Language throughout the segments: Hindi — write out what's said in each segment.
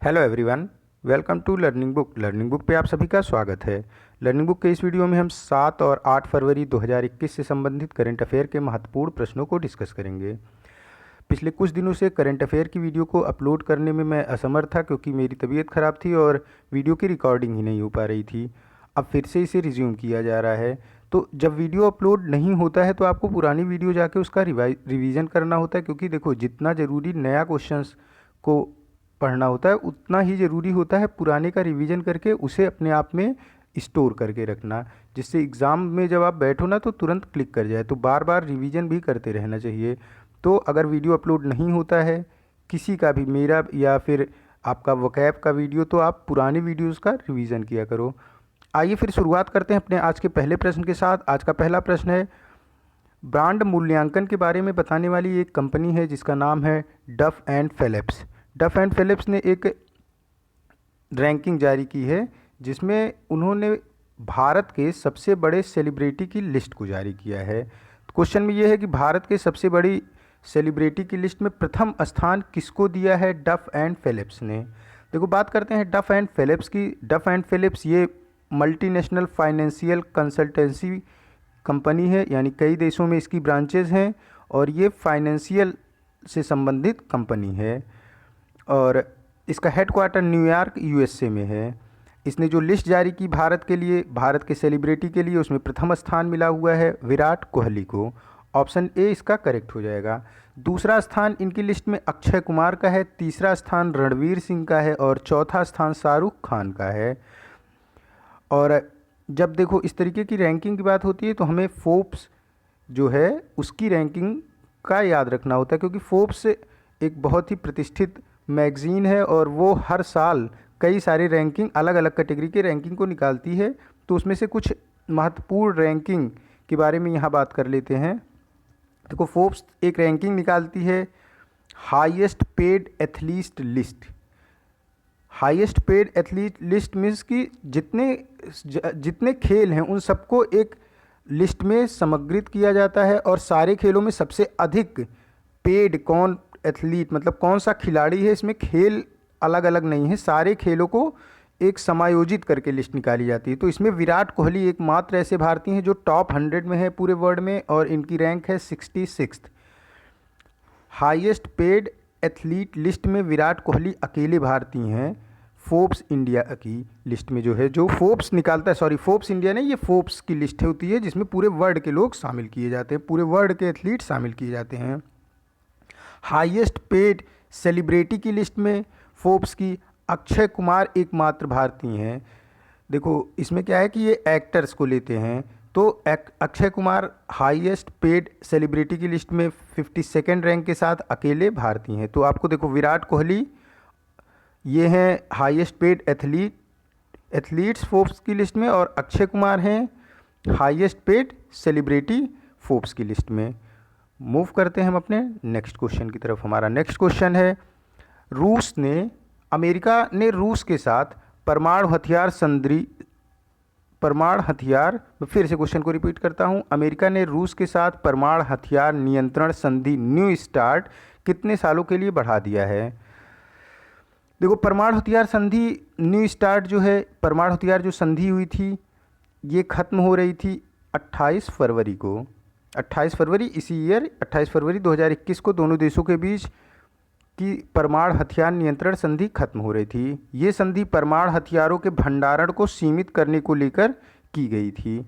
Hello everyone, welcome to learning book. Learning book पे आप सभी का स्वागत है। लर्निंग बुक के इस वीडियो में हम 7 और 8 फरवरी 2021 से संबंधित करंट अफेयर के महत्वपूर्ण प्रश्नों को डिस्कस करेंगे। पिछले कुछ दिनों से करंट अफेयर की वीडियो को अपलोड करने में मैं असमर्थ था क्योंकि मेरी तबीयत ख़राब थी और वीडियो की रिकॉर्डिंग ही नहीं हो पा रही थी। अब फिर से इसे रिज्यूम किया जा रहा है। तो जब वीडियो अपलोड नहीं होता है तो आपको पुरानी वीडियो जाके उसका रिवीजन करना होता है, क्योंकि देखो जितना ज़रूरी नया क्वेश्चंस को पढ़ना होता है उतना ही ज़रूरी होता है पुराने का रिवीजन करके उसे अपने आप में स्टोर करके रखना, जिससे एग्ज़ाम में जब आप बैठो ना तो तुरंत क्लिक कर जाए। तो बार बार रिवीजन भी करते रहना चाहिए। तो अगर वीडियो अपलोड नहीं होता है किसी का भी, मेरा या फिर आपका वोकैब का वीडियो, तो आप पुरानी वीडियोज़ का रिवीजन किया करो। आइए फिर शुरुआत करते हैं अपने आज के पहले प्रश्न के साथ। आज का पहला प्रश्न है, ब्रांड मूल्यांकन के बारे में बताने वाली एक कंपनी है जिसका नाम है Duff and Phillips. Duff and Phillips ने एक रैंकिंग जारी की है जिसमें उन्होंने भारत के सबसे बड़े सेलिब्रिटी की लिस्ट को जारी किया है। क्वेश्चन में यह है कि भारत के सबसे बड़ी सेलिब्रिटी की लिस्ट में प्रथम स्थान किसको दिया है डफ एंड फिलिप्स ने। देखो बात करते हैं डफ एंड फिलिप्स की। डफ एंड फिलिप्स ये मल्टीनेशनल फाइनेंशियल कंसल्टेंसी कंपनी है, यानी कई देशों में इसकी ब्रांचेज हैं और ये फाइनेंशियल से संबंधित कंपनी है और इसका हेडक्वार्टर न्यूयॉर्क यूएसए में है। इसने जो लिस्ट जारी की भारत के लिए, भारत के सेलिब्रिटी के लिए, उसमें प्रथम स्थान मिला हुआ है विराट कोहली को। ऑप्शन ए इसका करेक्ट हो जाएगा। दूसरा स्थान इनकी लिस्ट में अक्षय कुमार का है, तीसरा स्थान रणवीर सिंह का है और चौथा स्थान शाहरुख खान का है। और जब देखो इस तरीके की रैंकिंग की बात होती है तो हमें फोर्ब्स जो है उसकी रैंकिंग का याद रखना होता है, क्योंकि फोर्ब्स एक बहुत ही प्रतिष्ठित मैगज़ीन है और वो हर साल कई सारे रैंकिंग, अलग अलग कैटेगरी के रैंकिंग को निकालती है। तो उसमें से कुछ महत्वपूर्ण रैंकिंग के बारे में यहाँ बात कर लेते हैं। देखो फोर्ब्स एक रैंकिंग निकालती है highest paid athlete list. Highest paid athlete list means कि जितने खेल हैं उन सबको एक लिस्ट में समग्रित किया जाता है और सारे खेलों में सबसे अधिक पेड कौन एथलीट, मतलब कौन सा खिलाड़ी है, इसमें खेल अलग अलग नहीं है, सारे खेलों को एक समायोजित करके लिस्ट निकाली जाती है। तो इसमें विराट कोहली एकमात्र ऐसे भारतीय हैं जो टॉप 100 में है पूरे वर्ल्ड में और इनकी रैंक है 66। हाईएस्ट पेड एथलीट लिस्ट में विराट कोहली अकेले भारतीय हैं फोर्ब्स इंडिया की लिस्ट में, जो है जो फोर्ब्स निकालता है, सॉरी फोर्ब्स इंडिया नहीं, ये फोर्ब्स की लिस्ट होती है जिसमें पूरे वर्ल्ड के लोग शामिल किए जाते हैं, पूरे वर्ल्ड के एथलीट शामिल किए जाते हैं। हाईएस्ट पेड सेलिब्रिटी की लिस्ट में फोर्ब्स की अक्षय कुमार एकमात्र भारतीय हैं। देखो इसमें क्या है कि ये एक्टर्स को लेते हैं, तो Akshay Kumar highest paid celebrity की लिस्ट में 52nd रैंक के साथ अकेले भारतीय हैं। तो आपको देखो विराट कोहली ये हैं हाईएस्ट पेड एथलीट्स फोर्ब्स की लिस्ट में और अक्षय कुमार हैं हाईएस्ट पेड सेलिब्रिटी फोर्ब्स की लिस्ट में। मूव करते हैं हम अपने नेक्स्ट क्वेश्चन की तरफ। हमारा नेक्स्ट क्वेश्चन है, अमेरिका ने रूस के साथ परमाणु हथियार, फिर से क्वेश्चन को रिपीट करता हूं, अमेरिका ने रूस के साथ परमाणु हथियार नियंत्रण संधि न्यू स्टार्ट कितने सालों के लिए बढ़ा दिया है। देखो परमाणु हथियार संधि न्यू स्टार्ट जो है, परमाणु हथियार जो संधि हुई थी ये ख़त्म हो रही थी 28 फरवरी को। 28 फरवरी इसी ईयर 28 फरवरी 2021 को दोनों देशों के बीच की परमाणु हथियार नियंत्रण संधि खत्म हो रही थी। ये संधि परमाणु हथियारों के भंडारण को सीमित करने को लेकर की गई थी।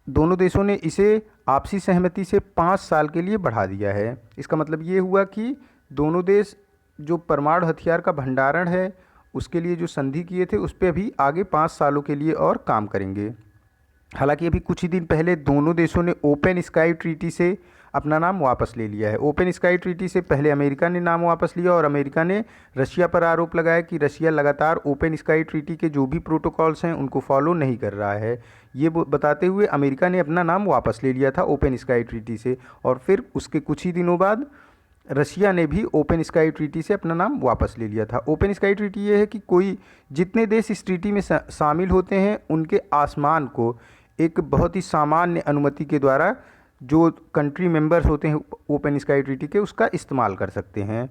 दोनों देशों ने इसे आपसी सहमति से 5 साल के लिए बढ़ा दिया है। इसका मतलब ये हुआ कि दोनों देश जो परमाणु हथियार का भंडारण है उसके लिए जो संधि किए थे उस पर अभी आगे 5 सालों के लिए और काम करेंगे। हालांकि अभी कुछ ही दिन पहले दोनों देशों ने ओपन स्काई ट्रीटी से अपना नाम वापस ले लिया है। ओपन स्काई ट्रीटी से पहले अमेरिका ने नाम वापस लिया और अमेरिका ने रशिया पर आरोप लगाया कि रशिया लगातार ओपन स्काई ट्रीटी के जो भी प्रोटोकॉल्स हैं उनको फॉलो नहीं कर रहा है। ये बताते हुए अमेरिका ने अपना नाम वापस ले लिया था ओपन स्काई ट्रीटी से और फिर उसके कुछ ही दिनों बाद रशिया ने भी ओपन स्काई ट्रीटी से अपना नाम वापस ले लिया था। ओपन स्काई ट्रीटी ये है कि कोई जितने देश इस ट्रीटी में शामिल होते हैं उनके आसमान को एक बहुत ही सामान्य अनुमति के द्वारा जो कंट्री मेंबर्स होते हैं ओपन स्काई ट्रीटी के उसका इस्तेमाल कर सकते हैं।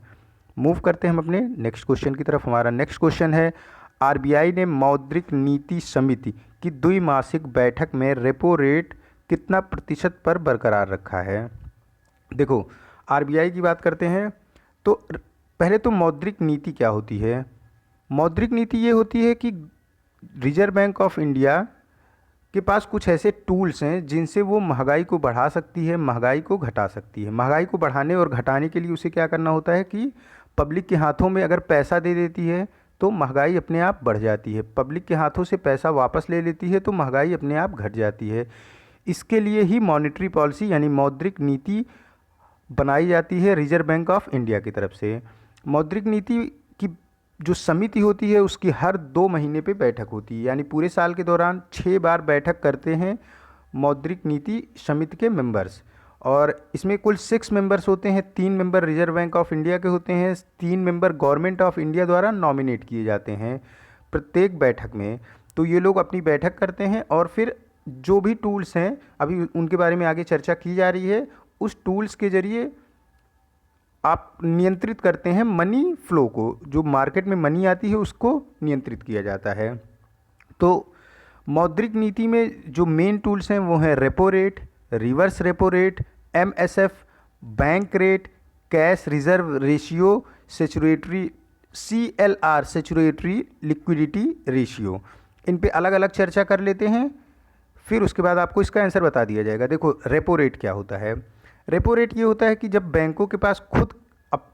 मूव करते हैं हम अपने नेक्स्ट क्वेश्चन की तरफ। हमारा नेक्स्ट क्वेश्चन है, आरबीआई ने मौद्रिक नीति समिति की द्विमासिक बैठक में रेपो रेट कितना प्रतिशत पर बरकरार रखा है। देखो, आरबीआई की बात करते हैं तो पहले तो मौद्रिक नीति क्या होती है। मौद्रिक नीति ये होती है कि रिजर्व बैंक ऑफ इंडिया के पास कुछ ऐसे टूल्स हैं जिनसे वो महंगाई को बढ़ा सकती है, महंगाई को घटा सकती है। महंगाई को बढ़ाने और घटाने के लिए उसे क्या करना होता है कि पब्लिक के हाथों में अगर पैसा दे देती है तो महंगाई अपने आप बढ़ जाती है, पब्लिक के हाथों से पैसा वापस ले लेती है तो महंगाई अपने आप घट जाती है। इसके लिए ही मॉनेटरी पॉलिसी यानी मौद्रिक नीति बनाई जाती है रिजर्व बैंक ऑफ इंडिया की तरफ से। मौद्रिक नीति की जो समिति होती है उसकी हर 2 महीने पे बैठक होती है, यानी पूरे साल के दौरान 6 बार बैठक करते हैं मौद्रिक नीति समिति के मेंबर्स। और इसमें कुल 6 मेंबर्स होते हैं, 3 member reserve bank of India के होते हैं, 3 मेंबर गवर्नमेंट ऑफ इंडिया द्वारा नॉमिनेट किए जाते हैं प्रत्येक बैठक में। तो ये लोग अपनी बैठक करते हैं और फिर जो भी टूल्स हैं अभी उनके बारे में आगे चर्चा की जा रही है, उस टूल्स के जरिए आप नियंत्रित करते हैं मनी फ्लो को, जो मार्केट में मनी आती है उसको नियंत्रित किया जाता है। तो मौद्रिक नीति में जो मेन टूल्स हैं वो हैं repo rate, reverse repo rate, MSF, bank rate, cash reserve ratio, statutory CLR statutory liquidity ratio. इन पे अलग अलग चर्चा कर लेते हैं, फिर उसके बाद आपको इसका आंसर बता दिया जाएगा। देखो, रेपो रेट क्या होता है। रेपो रेट ये होता है कि जब बैंकों के पास खुद अब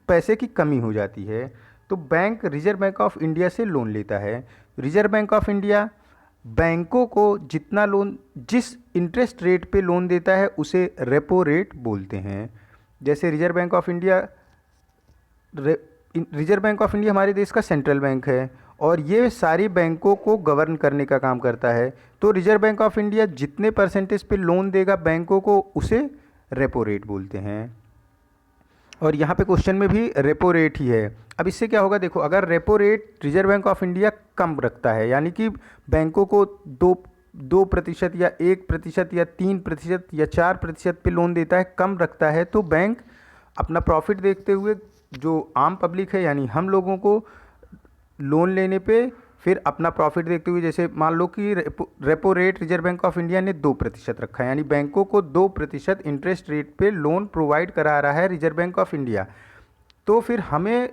पैसे की कमी हो जाती है तो bank reserve bank of India से लोन लेता है। रिजर्व बैंक ऑफ इंडिया बैंकों को जितना लोन, जिस इंटरेस्ट रेट पे लोन देता है उसे रेपो रेट बोलते हैं। जैसे रिजर्व बैंक ऑफ इंडिया हमारे देश का सेंट्रल बैंक है और ये सारी बैंकों को गवर्न करने का काम करता है। तो रिजर्व बैंक ऑफ इंडिया जितने परसेंटेज पे लोन देगा बैंकों को उसे रेपो रेट बोलते हैं। और यहाँ पे क्वेश्चन में भी रेपो रेट ही है। अब इससे क्या होगा, देखो, अगर repo rate reserve bank of India कम रखता है, यानी कि बैंकों को 2% या 1% या 3% या 4% पे लोन देता है, कम रखता है, तो बैंक अपना प्रॉफिट देखते हुए जो आम पब्लिक है यानी हम लोगों को लोन लेने पे फिर अपना प्रॉफिट देखते हुए, जैसे मान लो कि repo rate reserve bank of India ने 2% रखा है, यानी बैंकों को 2% इंटरेस्ट रेट पे लोन प्रोवाइड करा रहा है रिजर्व बैंक ऑफ इंडिया, तो फिर हमें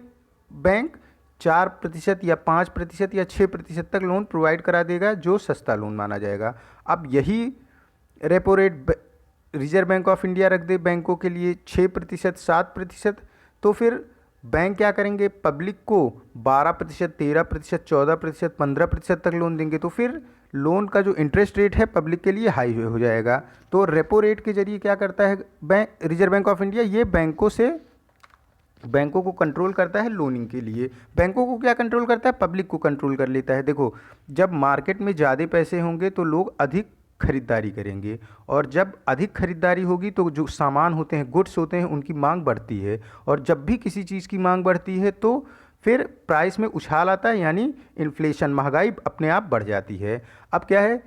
बैंक 4% या 5% या 6% तक लोन प्रोवाइड करा देगा, जो सस्ता लोन माना जाएगा। अब यही repo rate reserve bank of India रख दे बैंकों के लिए 6%, 7%, तो फिर बैंक क्या करेंगे, पब्लिक को 12%, 13%, 14%, 15% तक लोन देंगे, तो फिर लोन का जो इंटरेस्ट रेट है पब्लिक के लिए हाई हो जाएगा। तो रेपो रेट के जरिए क्या करता है रिजर्व बैंक ऑफ इंडिया, ये बैंकों को कंट्रोल करता है लोनिंग के लिए। बैंकों को क्या कंट्रोल करता है, पब्लिक को कंट्रोल कर लेता है। देखो, जब मार्केट में ज़्यादा पैसे होंगे तो लोग अधिक खरीदारी करेंगे, और जब अधिक खरीदारी होगी तो जो सामान होते हैं, गुड्स होते हैं, उनकी मांग बढ़ती है, और जब भी किसी चीज़ की मांग बढ़ती है तो फिर प्राइस में उछाल आता है, यानी इन्फ्लेशन, महंगाई अपने आप बढ़ जाती है। अब क्या है,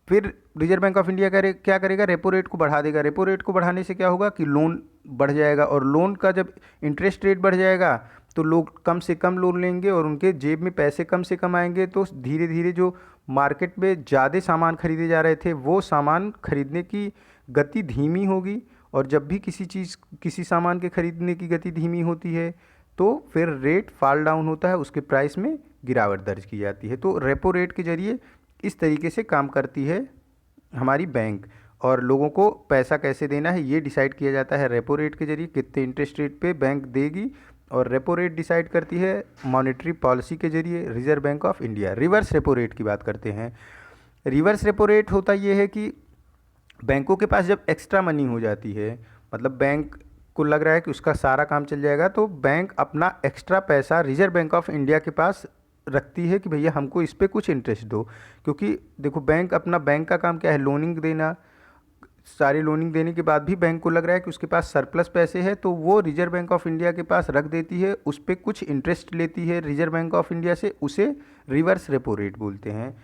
फिर रिजर्व बैंक ऑफ इंडिया क्या करेगा, रेपो रेट को बढ़ा देगा। रेपो रेट को बढ़ाने से क्या होगा कि लोन बढ़ जाएगा, और लोन का जब इंटरेस्ट रेट बढ़ जाएगा तो लोग कम से कम लोन लेंगे और उनके जेब में पैसे कम से कम आएंगे, तो धीरे धीरे जो मार्केट में ज़्यादा सामान खरीदे जा रहे थे वो सामान खरीदने की गति धीमी होगी, और जब भी किसी सामान के खरीदने की गति धीमी होती है तो फिर रेट फॉल डाउन होता है, उसके प्राइस में गिरावट दर्ज की जाती है। तो रेपो रेट के जरिए इस तरीके से काम करती है हमारी बैंक, और लोगों को पैसा कैसे देना है ये डिसाइड किया जाता है रेपो रेट के जरिए, कितने इंटरेस्ट रेट पे बैंक देगी, और रेपो रेट डिसाइड करती है मॉनेटरी पॉलिसी के जरिए reserve bank of India. Reverse repo rate की बात करते हैं। रिवर्स रेपो रेट होता ये है कि बैंकों के पास जब एक्स्ट्रा मनी हो जाती है, मतलब बैंक को लग रहा है कि उसका सारा काम चल जाएगा, तो बैंक अपना एक्स्ट्रा पैसा रिजर्व बैंक ऑफ इंडिया के पास रखती है कि भैया हमको इस पर कुछ इंटरेस्ट दो। क्योंकि देखो, बैंक का काम क्या है, लोनिंग देना। सारी लोनिंग देने के बाद भी बैंक को लग रहा है कि उसके पास सरप्लस पैसे है, तो वो रिजर्व बैंक ऑफ इंडिया के पास रख देती है, उस पर कुछ इंटरेस्ट लेती है रिजर्व बैंक ऑफ इंडिया से, उसे रिवर्स रेपो रेट बोलते हैं।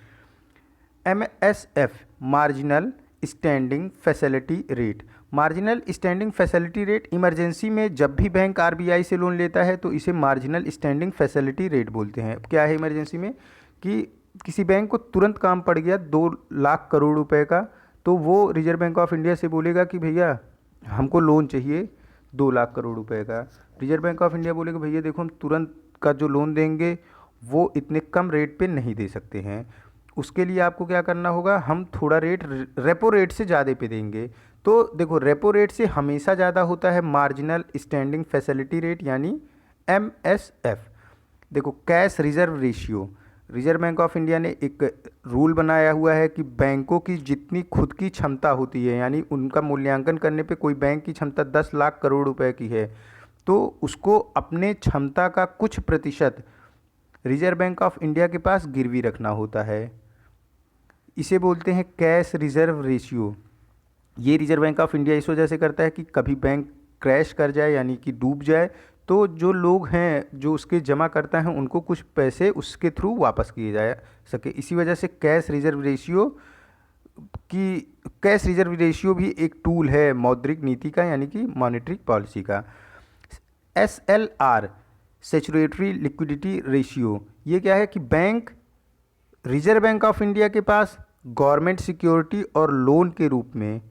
MSF marginal standing facility rate. Marginal standing facility rate emergency में जब भी बैंक आरबीआई से लोन लेता है तो इसे मार्जिनल स्टैंडिंग फैसिलिटी रेट बोलते हैं। क्या है इमरजेंसी में कि किसी बैंक को तुरंत काम पड़ गया 2 लाख करोड़ रुपए का, तो वो रिजर्व बैंक ऑफ इंडिया से बोलेगा कि भैया हमको लोन चाहिए 2 लाख करोड़ रुपए का। रिजर्व बैंक ऑफ इंडिया बोलेगा भैया देखो हम तुरंत का जो लोन देंगे वो इतने कम रेट पे नहीं दे सकते हैं, उसके लिए आपको क्या करना होगा, हम थोड़ा रेट रेपो रेट से ज़्यादा पे देंगे। तो देखो रेपो रेट से हमेशा ज़्यादा होता है मार्जिनल स्टैंडिंग फैसिलिटी रेट यानी MSF। देखो cash reserve ratio, reserve bank of India ने एक रूल बनाया हुआ है कि बैंकों की जितनी खुद की क्षमता होती है, यानी उनका मूल्यांकन करने पे कोई बैंक की क्षमता 10 लाख करोड़ रुपए की है तो उसको अपने क्षमता का कुछ प्रतिशत रिजर्व बैंक ऑफ इंडिया के पास गिरवी रखना होता है। इसे बोलते हैं कैश रिजर्व रेशियो। ये रिजर्व बैंक ऑफ इंडिया इस वजह से करता है कि कभी बैंक क्रैश कर जाए यानी कि डूब जाए तो जो लोग हैं जो उसके जमा करता हैं उनको कुछ पैसे उसके थ्रू वापस किए जा सके। इसी वजह से कैश रिजर्व रेशियो भी एक टूल है मौद्रिक नीति का यानी कि मॉनेटरी पॉलिसी का। SLR सैचुरेटरी लिक्विडिटी रेशियो, ये क्या है कि रिजर्व बैंक ऑफ इंडिया के पास गवर्नमेंट सिक्योरिटी और लोन के रूप में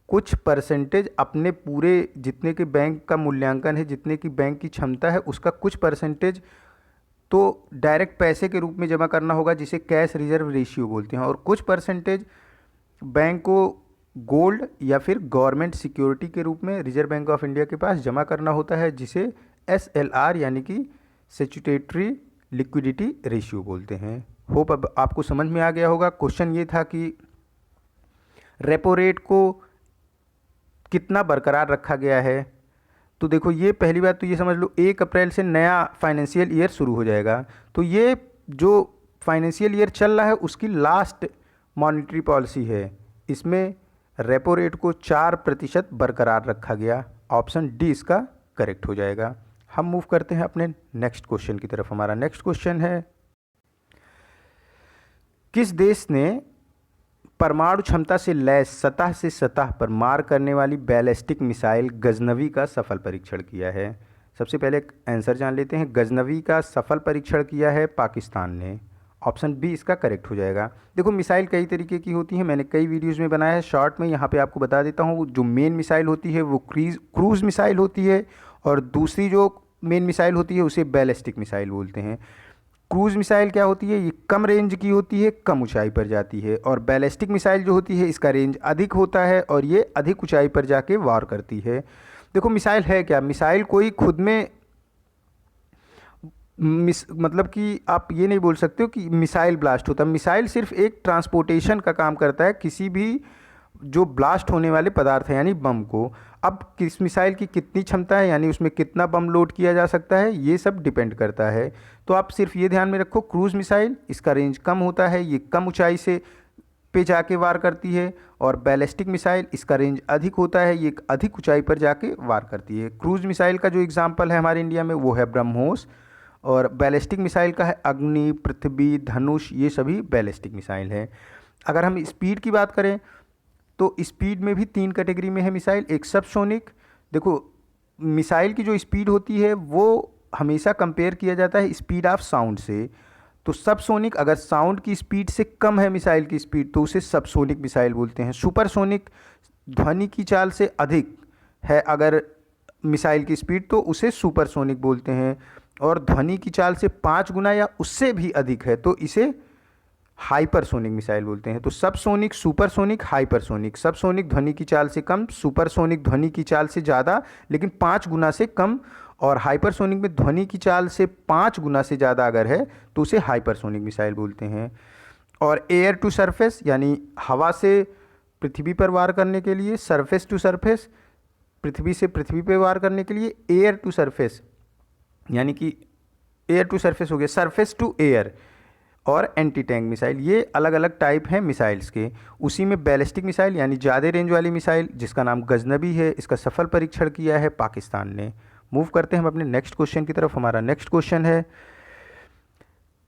कुछ परसेंटेज अपने पूरे जितने के बैंक का मूल्यांकन है, जितने की बैंक की क्षमता है उसका कुछ परसेंटेज तो डायरेक्ट पैसे के रूप में जमा करना होगा जिसे कैश रिजर्व रेशियो बोलते हैं, और कुछ परसेंटेज बैंक को गोल्ड या फिर गवर्नमेंट सिक्योरिटी के रूप में रिजर्व बैंक ऑफ इंडिया के पास जमा करना होता है जिसे SLR यानी कि स्टैट्यूटरी लिक्विडिटी रेशियो बोलते हैं। होप अब आपको समझ में आ गया होगा। क्वेश्चन ये था कि रेपो रेट को कितना बरकरार रखा गया है। तो देखो ये पहली बात तो ये समझ लो 1 अप्रैल से नया फाइनेंशियल ईयर शुरू हो जाएगा, तो ये जो फाइनेंशियल ईयर चल रहा है उसकी लास्ट मॉनेटरी पॉलिसी है। इसमें रेपो रेट को 4% बरकरार रखा गया। ऑप्शन डी इसका करेक्ट हो जाएगा। हम मूव करते हैं अपने नेक्स्ट क्वेश्चन की तरफ। हमारा नेक्स्ट क्वेश्चन है, किस देश ने परमाणु क्षमता से लैस सतह से सतह पर मार करने वाली बैलिस्टिक मिसाइल गजनवी का सफल परीक्षण किया है? सबसे पहले आंसर जान लेते हैं। गजनवी का सफल परीक्षण किया है पाकिस्तान ने। ऑप्शन बी इसका करेक्ट हो जाएगा। देखो मिसाइल कई तरीके की होती हैं, मैंने कई वीडियोस में बनाया है, शॉर्ट में यहाँ पे आपको बता देता हूँ। जो मेन मिसाइल होती है वो क्रूज़ मिसाइल होती है, और दूसरी जो मेन मिसाइल होती है उसे बैलिस्टिक मिसाइल बोलते हैं। क्रूज़ मिसाइल क्या होती है, ये कम रेंज की होती है, कम ऊंचाई पर जाती है, और बैलिस्टिक मिसाइल जो होती है इसका रेंज अधिक होता है और ये अधिक ऊंचाई पर जाके वार करती है। देखो मिसाइल है क्या, मिसाइल कोई खुद में मतलब कि आप ये नहीं बोल सकते हो कि मिसाइल ब्लास्ट होता है। मिसाइल सिर्फ एक ट्रांसपोर्टेशन का काम करता है किसी भी जो ब्लास्ट होने वाले पदार्थ है यानी बम को। अब किस मिसाइल की कितनी क्षमता है यानी उसमें कितना बम लोड किया जा सकता है ये सब डिपेंड करता है। तो आप सिर्फ ये ध्यान में रखो, क्रूज़ मिसाइल इसका रेंज कम होता है, ये कम ऊंचाई से पे जाके वार करती है, और बैलिस्टिक मिसाइल इसका रेंज अधिक होता है, ये अधिक ऊंचाई पर जाके वार करती है। क्रूज़ मिसाइल का जो एग्जाम्पल है हमारे इंडिया में वो है ब्रह्मोस, और बैलिस्टिक मिसाइल का है अग्नि, पृथ्वी, धनुष, ये सभी बैलिस्टिक मिसाइल है। अगर हम स्पीड की बात करें तो स्पीड में भी 3 कैटेगरी में है मिसाइल। एक सबसोनिक, देखो मिसाइल की जो स्पीड होती है वो हमेशा कंपेयर किया जाता है स्पीड ऑफ साउंड से। तो सबसोनिक अगर साउंड की स्पीड से कम है मिसाइल की स्पीड तो उसे सबसोनिक मिसाइल बोलते हैं। सुपरसोनिक ध्वनि की चाल से अधिक है अगर मिसाइल की स्पीड तो उसे सुपरसोनिक बोलते हैं, और ध्वनि की चाल से 5 गुना या उससे भी अधिक है तो इसे हाइपरसोनिक मिसाइल बोलते हैं। तो सबसोनिक, सुपरसोनिक, हाइपरसोनिक। सबसोनिक ध्वनि की चाल से कम, सुपरसोनिक ध्वनि की चाल से ज़्यादा लेकिन 5 गुना से कम, और हाइपरसोनिक में ध्वनि की चाल से 5 गुना से ज़्यादा अगर है तो उसे हाइपरसोनिक मिसाइल बोलते हैं। और एयर टू सरफेस यानी हवा से पृथ्वी पर वार करने के लिए, सरफेस टू सरफेस पृथ्वी से पृथ्वी पर वार करने के लिए, एयर टू सरफेस यानी कि एयर टू सरफेस हो गया, सरफेस टू एयर, और एंटी टैंक मिसाइल। ये अलग अलग टाइप हैं मिसाइल्स के। उसी में बैलिस्टिक मिसाइल यानी ज़्यादा रेंज वाली मिसाइल जिसका नाम गजनबी है, इसका सफल परीक्षण किया है पाकिस्तान ने। मूव करते हैं हम अपने नेक्स्ट क्वेश्चन की तरफ। हमारा नेक्स्ट क्वेश्चन है,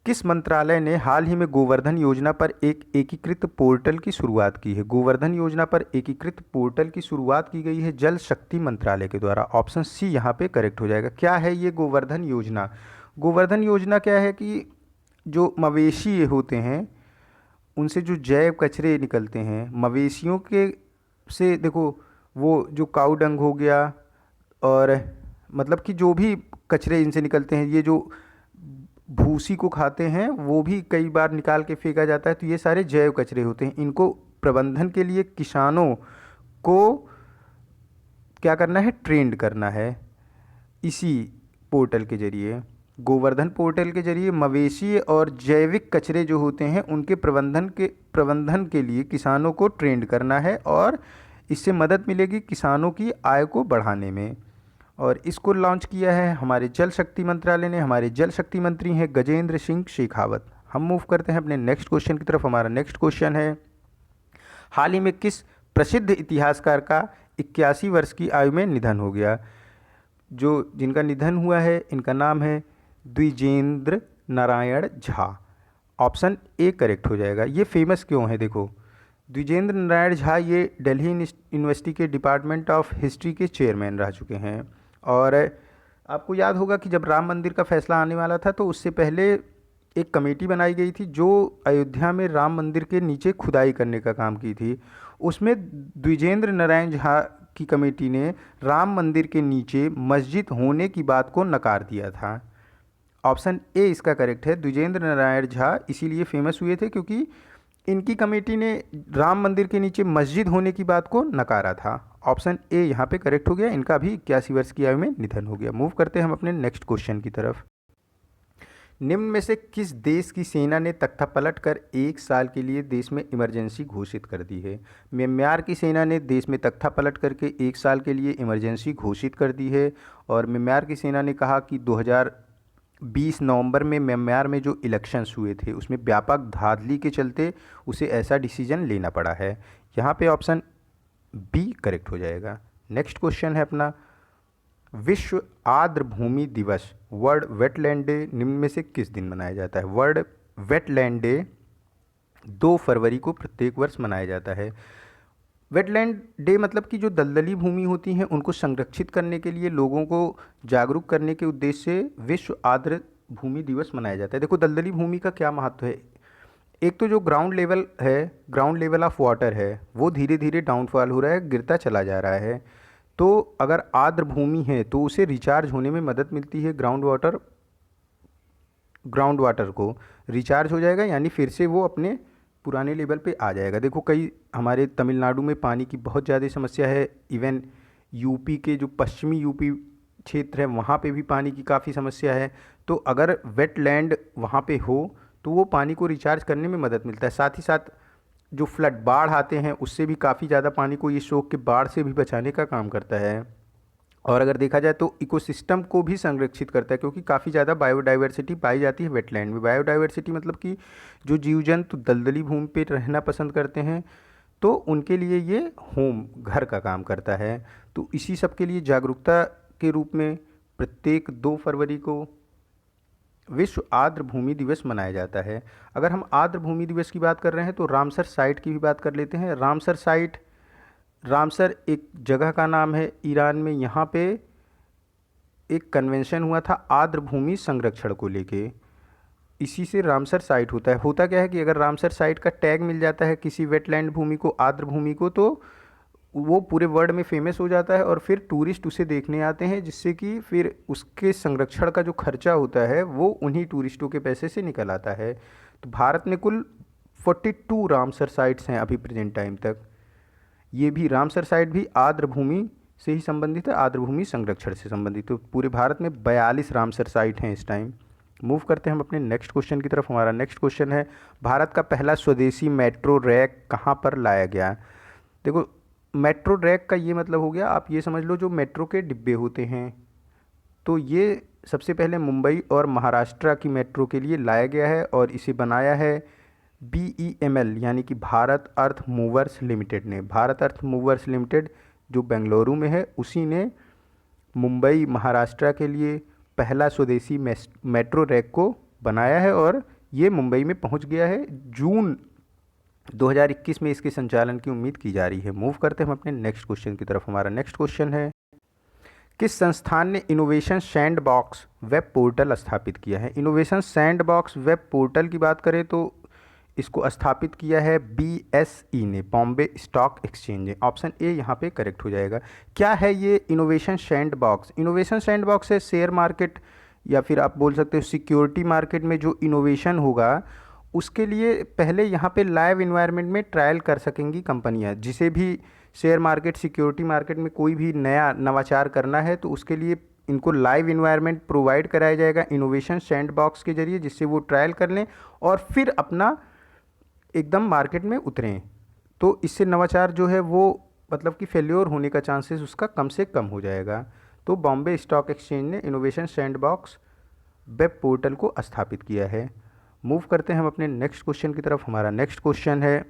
किस मंत्रालय ने हाल ही में गोवर्धन योजना पर एक एकीकृत पोर्टल की शुरुआत की है? गोवर्धन योजना पर एकीकृत पोर्टल की शुरुआत की गई है जल शक्ति मंत्रालय के द्वारा। ऑप्शन सी यहाँ पे करेक्ट हो जाएगा। क्या है ये गोवर्धन योजना? गोवर्धन योजना क्या है कि जो मवेशी होते हैं उनसे जो जैव कचरे निकलते हैं मवेशियों के से, देखो वो जो काऊ डंग हो गया और मतलब कि जो भी कचरे इनसे निकलते हैं, ये जो भूसी को खाते हैं वो भी कई बार निकाल के फेंका जाता है, तो ये सारे जैव कचरे होते हैं। इनको प्रबंधन के लिए किसानों को क्या करना है? ट्रेंड करना है इसी पोर्टल के जरिए। गोवर्धन पोर्टल के जरिए मवेशी और जैविक कचरे जो होते हैं उनके प्रबंधन के लिए किसानों को ट्रेंड करना है और इससे मदद मिलेगी किसानों की आय को बढ़ाने में। और इसको लॉन्च किया है हमारे जल शक्ति मंत्रालय ने। हमारे जल शक्ति मंत्री हैं गजेंद्र सिंह शेखावत। हम मूव करते हैं अपने नेक्स्ट क्वेश्चन की तरफ। हमारा नेक्स्ट क्वेश्चन है, हाल ही में किस प्रसिद्ध इतिहासकार का 81 वर्ष की आयु में निधन हो गया? जो जिनका निधन हुआ है इनका नाम है Dwijendra Narayan Jha. Option A correct हो जाएगा। ये फेमस क्यों है? देखो, द्विजेंद्र नारायण झा ये दिल्ली यूनिवर्सिटी के डिपार्टमेंट ऑफ हिस्ट्री के चेयरमैन रह चुके हैं। और आपको याद होगा कि जब राम मंदिर का फैसला आने वाला था तो उससे पहले एक कमेटी बनाई गई थी जो अयोध्या में राम मंदिर के नीचे खुदाई करने का काम की थी। उसमें द्विजेंद्र नारायण झा की कमेटी ने राम मंदिर के नीचे मस्जिद होने की बात को नकार दिया था। ऑप्शन ए इसका करेक्ट है। द्विजेंद्र नारायण झा इसीलिए फेमस हुए थे क्योंकि इनकी कमेटी ने राम मंदिर के नीचे मस्जिद होने की बात को नकारा था। ऑप्शन ए यहाँ पे करेक्ट हो गया। इनका भी 81 वर्ष की आयु में निधन हो गया। मूव करते हैं हम अपने नेक्स्ट क्वेश्चन की तरफ। निम्न में से किस देश की सेना ने तख्तापलट कर 1 साल के लिए देश में इमरजेंसी घोषित कर दी है? म्यांमार की सेना ने देश में तख्तापलट करके 1 साल के लिए इमरजेंसी घोषित कर दी है। और म्यांमार की सेना ने कहा कि 2020 नवंबर में म्यांमार में जो इलेक्शंस हुए थे उसमें व्यापक धांधली के चलते उसे ऐसा डिसीजन लेना पड़ा है। यहाँ पे ऑप्शन बी करेक्ट हो जाएगा। नेक्स्ट क्वेश्चन है अपना, विश्व आर्द्र भूमि दिवस वर्ल्ड वेटलैंड डे निम्न में से किस दिन मनाया जाता है? वर्ल्ड वेटलैंड डे 2 फरवरी को प्रत्येक वर्ष मनाया जाता है। वेटलैंड डे मतलब कि जो दलदली भूमि होती हैं उनको संरक्षित करने के लिए लोगों को जागरूक करने के उद्देश्य से विश्व आर्द्र भूमि दिवस मनाया जाता है। देखो, दलदली भूमि का क्या महत्व है। एक तो जो ग्राउंड लेवल है, ग्राउंड लेवल ऑफ वाटर है, वो धीरे धीरे डाउनफॉल हो रहा है, गिरता चला जा रहा है। तो अगर आर्द्र भूमि है तो उसे रिचार्ज होने में मदद मिलती है। ग्राउंड वाटर को रिचार्ज हो जाएगा, यानी फिर से वो अपने पुराने लेवल पे आ जाएगा। देखो, कई हमारे तमिलनाडु में पानी की बहुत ज़्यादा समस्या है। इवन यूपी के जो पश्चिमी यूपी क्षेत्र है वहाँ पे भी पानी की काफ़ी समस्या है। तो अगर वेटलैंड वहाँ पे हो तो वो पानी को रिचार्ज करने में मदद मिलता है। साथ ही साथ जो फ्लड बाढ़ आते हैं उससे भी काफ़ी ज़्यादा पानी को ये सोख के बाढ़ से भी बचाने का काम करता है। और अगर देखा जाए तो इकोसिस्टम को भी संरक्षित करता है क्योंकि काफ़ी ज़्यादा बायोडाइवर्सिटी पाई जाती है वेटलैंड में। बायोडाइवर्सिटी मतलब कि जो जीव जंतु दलदली भूमि पे रहना पसंद करते हैं तो उनके लिए ये होम, घर का काम करता है। तो इसी सब के लिए जागरूकता के रूप में प्रत्येक 2 फरवरी को विश्व आर्द्र भूमि दिवस मनाया जाता है। अगर हम आर्द्र भूमि दिवस की बात कर रहे हैं तो रामसर साइट की भी बात कर लेते हैं। रामसर एक जगह का नाम है ईरान में। यहाँ पे एक कन्वेंशन हुआ था आर्द्र भूमि संरक्षण को लेके, इसी से रामसर साइट होता है। होता क्या है कि अगर रामसर साइट का टैग मिल जाता है किसी वेटलैंड भूमि को, आर्द्र भूमि को, तो वो पूरे वर्ल्ड में फेमस हो जाता है और फिर टूरिस्ट उसे देखने आते हैं, जिससे कि फिर उसके संरक्षण का जो खर्चा होता है वो उन्हीं टूरिस्टों के पैसे से निकल आता है। तो भारत में कुल 42 रामसर साइट्स हैं अभी प्रेजेंट टाइम तक। ये भी रामसर साइट भी आर्द्र भूमि से ही संबंधित है, आर्द्र भूमि संरक्षण से संबंधित। तो पूरे भारत में 42 रामसर साइट हैं इस टाइम। मूव करते हैं हम अपने नेक्स्ट क्वेश्चन की तरफ। हमारा नेक्स्ट क्वेश्चन है, भारत का पहला स्वदेशी मेट्रो रैक कहाँ पर लाया गया? देखो, मेट्रो रैक का ये मतलब हो गया, आप ये समझ लो जो मेट्रो के डिब्बे होते हैं, तो ये सबसे पहले मुंबई और महाराष्ट्र की मेट्रो के लिए लाया गया है और इसे बनाया है BEML यानी कि भारत अर्थ मूवर्स लिमिटेड ने। भारत अर्थ मूवर्स लिमिटेड जो बेंगलुरु में है उसी ने मुंबई महाराष्ट्र के लिए पहला स्वदेशी मेट्रो रैक को बनाया है और ये मुंबई में पहुंच गया है। जून 2021 में इसके संचालन की उम्मीद की जा रही है। मूव करते हैं हम अपने नेक्स्ट क्वेश्चन की तरफ। हमारा नेक्स्ट क्वेश्चन है, किस संस्थान ने इनोवेशन सैंडबॉक्स वेब पोर्टल स्थापित किया है? इनोवेशन सैंडबॉक्स वेब पोर्टल की बात करें तो इसको स्थापित किया है BSE ने, बॉम्बे स्टॉक एक्सचेंज ने। ऑप्शन ए यहाँ पे करेक्ट हो जाएगा। क्या है ये इनोवेशन सैंडबॉक्स? इनोवेशन सैंडबॉक्स है शेयर मार्केट या फिर आप बोल सकते हो सिक्योरिटी मार्केट में जो इनोवेशन होगा उसके लिए पहले यहाँ पे लाइव इन्वायरमेंट में ट्रायल कर सकेंगी कंपनियाँ। जिसे भी शेयर मार्केट सिक्योरिटी मार्केट में कोई भी नया नवाचार करना है तो उसके लिए इनको लाइव इन्वायरमेंट प्रोवाइड कराया जाएगा इनोवेशन सैंडबॉक्स के जरिए, जिससे वो ट्रायल कर लें और फिर अपना एकदम मार्केट में उतरें। तो इससे नवाचार जो है वो मतलब कि फेल्योर होने का चांसेस उसका कम से कम हो जाएगा। तो बॉम्बे स्टॉक एक्सचेंज ने इनोवेशन सैंडबॉक्स वेब पोर्टल को स्थापित किया है। मूव करते हैं हम अपने नेक्स्ट क्वेश्चन की तरफ। हमारा नेक्स्ट क्वेश्चन है,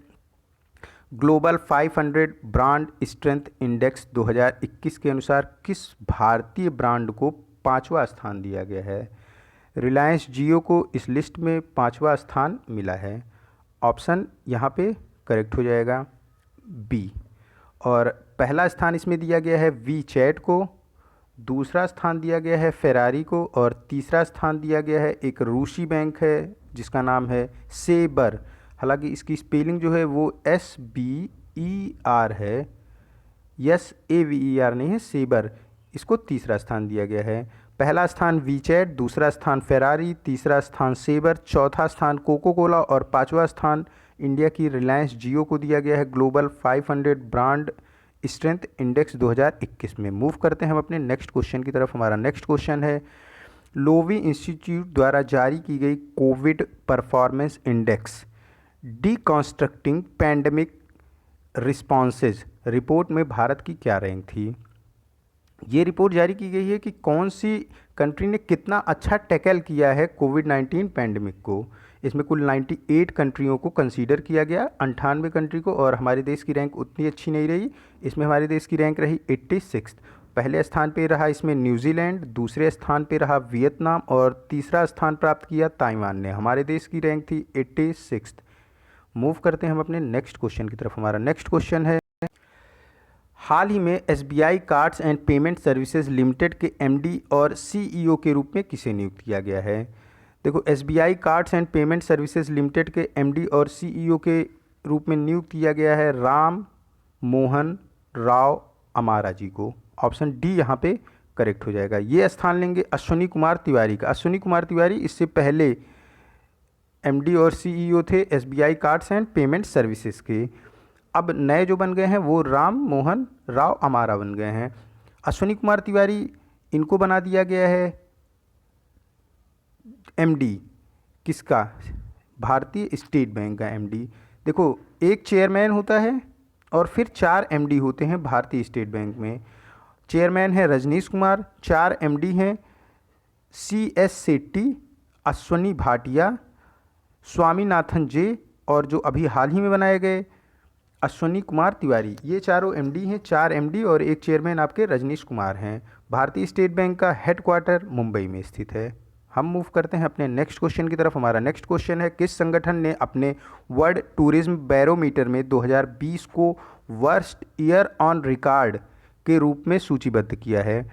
ग्लोबल 500 ब्रांड स्ट्रेंथ इंडेक्स 2021 के अनुसार किस भारतीय ब्रांड को 5वां स्थान दिया गया है? रिलायंस जियो को इस लिस्ट में 5वां स्थान मिला है। ऑप्शन यहाँ पे करेक्ट हो जाएगा बी। और पहला स्थान इसमें दिया गया है वी चैट को, दूसरा स्थान दिया गया है फेरारी को और तीसरा स्थान दिया गया है एक रूसी बैंक है जिसका नाम है सेबर। हालांकि इसकी स्पेलिंग जो है वो SBER है, SAVER नहीं है, सेबर। इसको तीसरा स्थान दिया गया है। पहला स्थान वीचैट, दूसरा स्थान फेरारी, तीसरा स्थान सेबर, चौथा स्थान कोको कोला और पांचवा स्थान इंडिया की रिलायंस जियो को दिया गया है ग्लोबल 500 ब्रांड स्ट्रेंथ इंडेक्स 2021 में। मूव करते हैं हम अपने नेक्स्ट क्वेश्चन की तरफ। हमारा नेक्स्ट क्वेश्चन है, लोवी इंस्टीट्यूट द्वारा जारी की गई covid performance index deconstructing pandemic responses report में भारत की क्या रैंक थी? ये रिपोर्ट जारी की गई है कि कौन सी कंट्री ने कितना अच्छा टैकल किया है कोविड-19 पैंडेमिक को। इसमें कुल 98 कंट्रियों को कंसीडर किया गया, 98 कंट्री को, और हमारे देश की रैंक उतनी अच्छी नहीं रही। इसमें हमारे देश की रैंक रही 86। पहले स्थान पे रहा इसमें न्यूजीलैंड, दूसरे स्थान पे रहा वियतनाम और तीसरा स्थान प्राप्त किया ताइवान ने। हमारे देश की रैंक थी 86। मूव करते हैं हम अपने नेक्स्ट क्वेश्चन की तरफ। हमारा नेक्स्ट क्वेश्चन है, हाल ही में SBI cards and payment services limited के MD और CEO के रूप में किसे नियुक्त किया गया है? देखो, SBI cards and payment services limited के MD और CEO के रूप में नियुक्त किया गया है राम मोहन राव अमारा जी को। ऑप्शन डी यहाँ पे करेक्ट हो जाएगा। ये स्थान लेंगे अश्विनी कुमार तिवारी का। अश्विनी कुमार तिवारी इससे पहले MD और CEO थे SBI cards and payment services के। अब नए जो बन गए हैं वो राम मोहन राव अमारा बन गए हैं। अश्विनी कुमार तिवारी इनको बना दिया गया है MD किसका? भारतीय स्टेट बैंक का MD। देखो, एक चेयरमैन होता है और फिर 4 MD होते हैं भारतीय स्टेट बैंक में। चेयरमैन है रजनीश कुमार, 4 MD हैं CS सेट्टी, अश्वनी भाटिया, स्वामीनाथन जे और जो अभी हाल ही में बनाए गए अश्विनी कुमार तिवारी। ये चारों MD हैं, 4 MD और एक चेयरमैन आपके रजनीश कुमार हैं। भारतीय स्टेट बैंक का हेडक्वार्टर मुंबई में स्थित है। हम मूव करते हैं अपने नेक्स्ट क्वेश्चन की तरफ। हमारा नेक्स्ट क्वेश्चन है, किस संगठन ने अपने वर्ल्ड टूरिज्म बैरोमीटर में 2020 को वर्स्ट ईयर ऑन रिकॉर्ड के रूप में सूचीबद्ध किया है?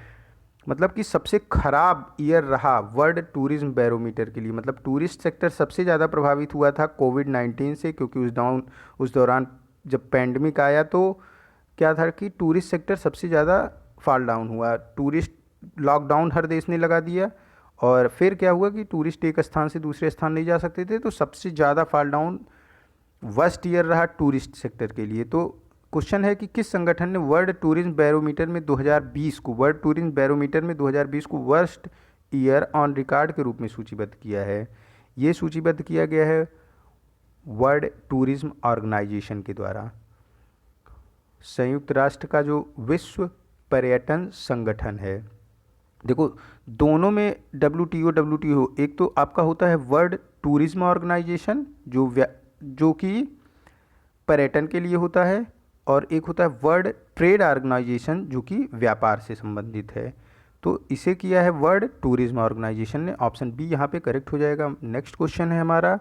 मतलब कि सबसे खराब ईयर रहा वर्ल्ड टूरिज्म बैरोमीटर के लिए। मतलब टूरिस्ट सेक्टर सबसे ज़्यादा प्रभावित हुआ था कोविड-19 से, क्योंकि उस दौरान जब पैंडमिक आया तो क्या था कि टूरिस्ट सेक्टर सबसे ज़्यादा फॉल डाउन हुआ। टूरिस्ट लॉकडाउन हर देश ने लगा दिया और फिर क्या हुआ कि टूरिस्ट एक स्थान से दूसरे स्थान नहीं जा सकते थे, तो सबसे ज़्यादा फॉल डाउन वर्स्ट ईयर रहा टूरिस्ट सेक्टर के लिए। तो क्वेश्चन है कि किस संगठन ने वर्ल्ड टूरिज्म बैरोमीटर में 2020 को वर्स्ट ईयर ऑन रिकॉर्ड के रूप में सूचीबद्ध किया है? ये सूचीबद्ध किया गया है वर्ल्ड टूरिज्म ऑर्गेनाइजेशन के द्वारा, संयुक्त राष्ट्र का जो विश्व पर्यटन संगठन है। देखो, दोनों में WTO एक तो आपका होता है वर्ल्ड टूरिज्म ऑर्गेनाइजेशन जो कि पर्यटन के लिए होता है, और एक होता है वर्ल्ड ट्रेड ऑर्गेनाइजेशन जो कि व्यापार से संबंधित है। तो इसे किया है वर्ल्ड टूरिज्म ऑर्गेनाइजेशन ने। ऑप्शन बी यहाँ पे करेक्ट हो जाएगा। नेक्स्ट क्वेश्चन है हमारा,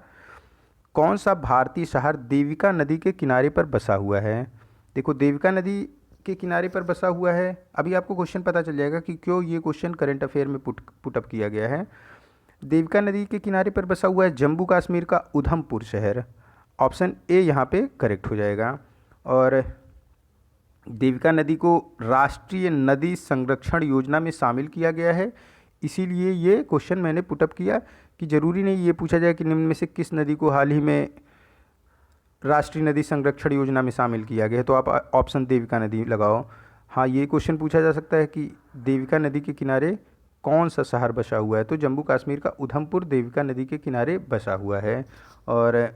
कौन सा भारतीय शहर देविका नदी के किनारे पर बसा हुआ है? देखो देविका नदी के किनारे पर बसा हुआ है। अभी आपको क्वेश्चन पता चल जाएगा कि क्यों ये क्वेश्चन करंट अफेयर में पुटअप किया गया है। देविका नदी के किनारे पर बसा हुआ है जम्मू कश्मीर का उधमपुर शहर। ऑप्शन ए यहाँ पे करेक्ट हो जाएगा। और देविका नदी को राष्ट्रीय नदी संरक्षण योजना में शामिल किया गया है, इसीलिए ये क्वेश्चन मैंने पुटअप किया कि ज़रूरी नहीं ये पूछा जाए कि निम्न में से किस नदी को हाल ही में राष्ट्रीय नदी संरक्षण योजना में शामिल किया गया है, तो आप ऑप्शन देविका नदी लगाओ। हाँ, ये क्वेश्चन पूछा जा सकता है कि देविका नदी के किनारे कौन सा शहर बसा हुआ है, तो जम्मू कश्मीर का उधमपुर देविका नदी के किनारे बसा हुआ है। और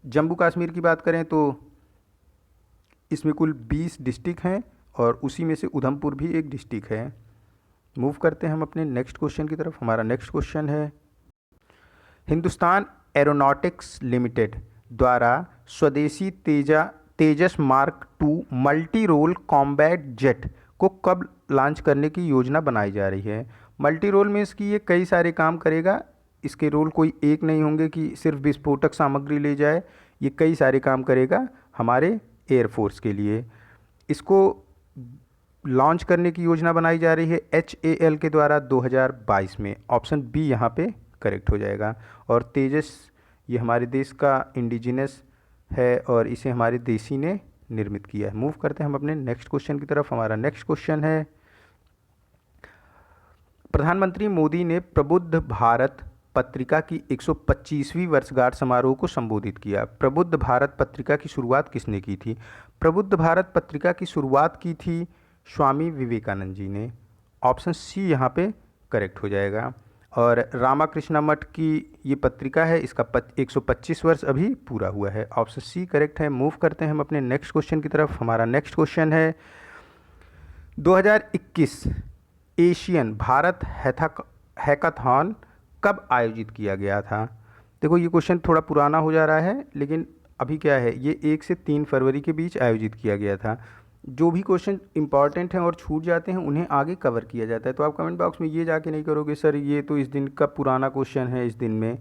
जम्मू कश्मीर की बात करें तो इसमें कुल 20 डिस्ट्रिक्ट हैं और उसी में से उधमपुर भी एक डिस्ट्रिक्ट है। मूव करते हैं हम अपने नेक्स्ट क्वेश्चन की तरफ। हमारा नेक्स्ट क्वेश्चन है, हिंदुस्तान एरोनॉटिक्स लिमिटेड द्वारा स्वदेशी Tejas mark 2 multi role combat jet को कब लॉन्च करने की योजना बनाई जा रही है? मल्टी रोल में इसकी ये कई सारे काम करेगा, इसके रोल कोई एक नहीं होंगे कि सिर्फ विस्फोटक सामग्री ले जाए, ये कई सारे काम करेगा हमारे एयरफोर्स के लिए। इसको लॉन्च करने की योजना बनाई जा रही है HAL के द्वारा 2022 में। ऑप्शन बी यहाँ पे करेक्ट हो जाएगा। और तेजस ये हमारे देश का इंडिजिनस है और इसे हमारे देशी ने निर्मित किया है। मूव करते हैं हम अपने नेक्स्ट क्वेश्चन की तरफ। हमारा नेक्स्ट क्वेश्चन है, प्रधानमंत्री मोदी ने प्रबुद्ध भारत पत्रिका की 125वीं वर्षगांठ समारोह को संबोधित किया। प्रबुद्ध भारत पत्रिका की शुरुआत किसने की थी? प्रबुद्ध भारत पत्रिका की शुरुआत की थी स्वामी विवेकानंद जी ने। ऑप्शन सी यहाँ पे करेक्ट हो जाएगा। और रामाकृष्ण मठ की ये पत्रिका है, इसका 125 वर्ष अभी पूरा हुआ है। ऑप्शन सी करेक्ट है। मूव करते हैं हम अपने नेक्स्ट क्वेश्चन की तरफ। हमारा नेक्स्ट क्वेश्चन है, 2021 एशियन भारत हैकाथॉन कब आयोजित किया गया था? देखो ये क्वेश्चन थोड़ा पुराना हो जा रहा है, लेकिन अभी क्या है, ये 1 से 3 फरवरी के बीच आयोजित किया गया था। जो भी क्वेश्चन इंपॉर्टेंट हैं और छूट जाते हैं उन्हें आगे कवर किया जाता है। तो आप कमेंट बॉक्स में ये जाके नहीं करोगे सर ये तो इस दिन का पुराना क्वेश्चन है इस दिन में।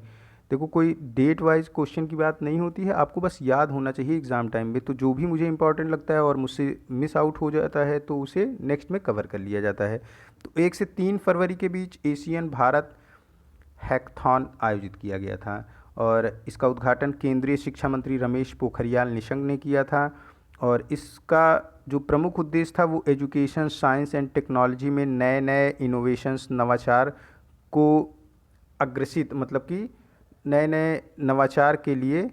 देखो कोई डेट वाइज क्वेश्चन की बात नहीं होती है, आपको बस याद होना चाहिए एग्ज़ाम टाइम में। तो जो भी मुझे इंपॉर्टेंट लगता है और मुझसे मिस आउट हो जाता है तो उसे नेक्स्ट में कवर कर लिया जाता है। तो 1 से 3 फरवरी के बीच एशियन भारत हैकाथॉन आयोजित किया गया था और इसका उद्घाटन केंद्रीय शिक्षा मंत्री रमेश पोखरियाल निशंक ने किया था। और इसका जो प्रमुख उद्देश्य था वो एजुकेशन, साइंस एंड टेक्नोलॉजी में नए नए इनोवेशंस, नवाचार को अग्रसित, मतलब कि नए नए नवाचार के लिए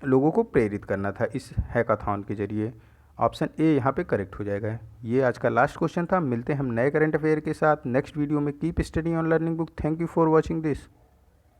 लोगों को प्रेरित करना था इस हैकाथॉन के जरिए। ऑप्शन ए यहाँ पे करेक्ट हो जाएगा। ये आज का लास्ट क्वेश्चन था। मिलते हैं हम नए करंट अफेयर के साथ नेक्स्ट वीडियो में। Keep study on learning book. Thank you for watching this.